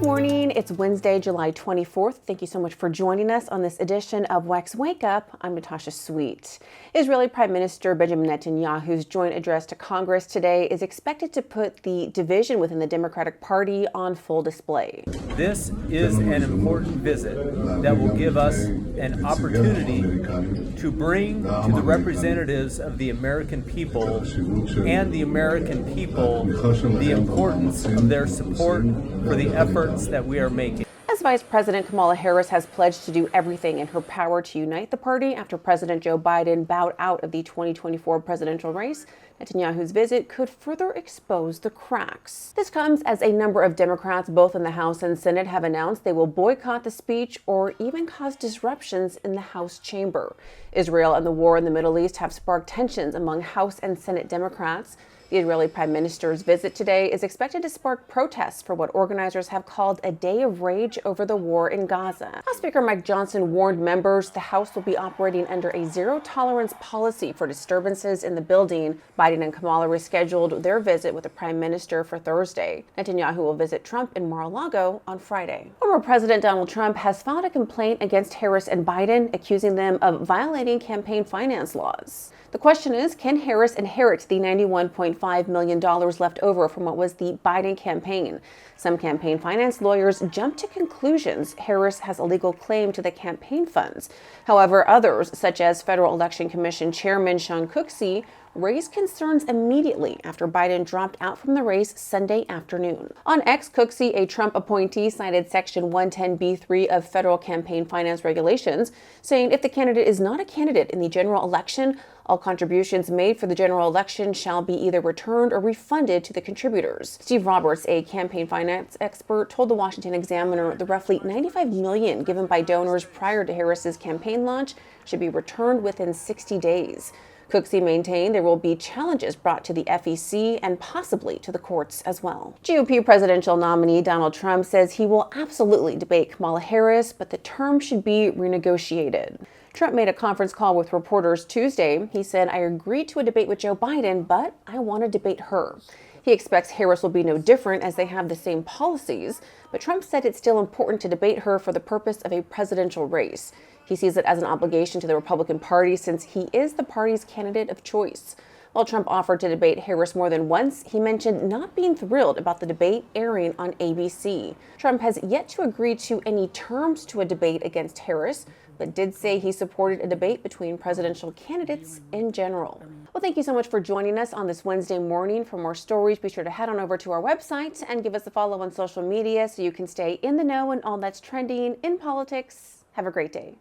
morning. It's Wednesday, July 24th. Thank you so much for joining us on this edition of WEX Wakeup. I'm Natasha Sweet. Israeli Prime Minister Benjamin Netanyahu's joint address to Congress today is expected to put the division within the Democratic Party on full display. This is an important visit that will give us an opportunity to bring to the representatives of the American people and the American people the importance of their support for the efforts that we are making. As Vice President Kamala Harris has pledged to do everything in her power to unite the party after President Joe Biden bowed out of the 2024 presidential race, Netanyahu's visit could further expose the cracks. This comes as a number of Democrats, both in the House and Senate, have announced they will boycott the speech or even cause disruptions in the House chamber. Israel and the war in the Middle East have sparked tensions among House and Senate Democrats. The Israeli Prime Minister's visit today is expected to spark protests for what organizers have called a day of rage over the war in Gaza. House Speaker Mike Johnson warned members the House will be operating under a zero-tolerance policy for disturbances in the building. Biden and Kamala rescheduled their visit with the Prime Minister for Thursday. Netanyahu will visit Trump in Mar-a-Lago on Friday. Former President Donald Trump has filed a complaint against Harris and Biden, accusing them of violating campaign finance laws. The question is, can Harris inherit the $91.5 million left over from what was the Biden campaign? Some campaign finance lawyers jumped to conclusions Harris has a legal claim to the campaign funds. However, others, such as Federal Election Commission Chairman Sean Cooksey, raised concerns immediately after Biden dropped out from the race Sunday afternoon. On X, Cooksey, a Trump appointee, cited Section 110b3 of federal campaign finance regulations, saying if the candidate is not a candidate in the general election, all contributions made for the general election shall be either returned or refunded to the contributors. Steve Roberts, a campaign finance expert, told the Washington Examiner the roughly $95 million given by donors prior to Harris's campaign launch should be returned within 60 days. Cooksey maintained there will be challenges brought to the FEC and possibly to the courts as well. GOP presidential nominee Donald Trump says he will absolutely debate Kamala Harris, but the term should be renegotiated. Trump made a conference call with reporters Tuesday. He said, "I agreed to a debate with Joe Biden, but I want to debate her." He expects Harris will be no different as they have the same policies, but Trump said it's still important to debate her for the purpose of a presidential race. He sees it as an obligation to the Republican Party since he is the party's candidate of choice. While Trump offered to debate Harris more than once, he mentioned not being thrilled about the debate airing on ABC. Trump has yet to agree to any terms to a debate against Harris, but did say he supported a debate between presidential candidates in general. Well, thank you so much for joining us on this Wednesday morning. For more stories, be sure to head on over to our website and give us a follow on social media so you can stay in the know and all that's trending in politics. Have a great day.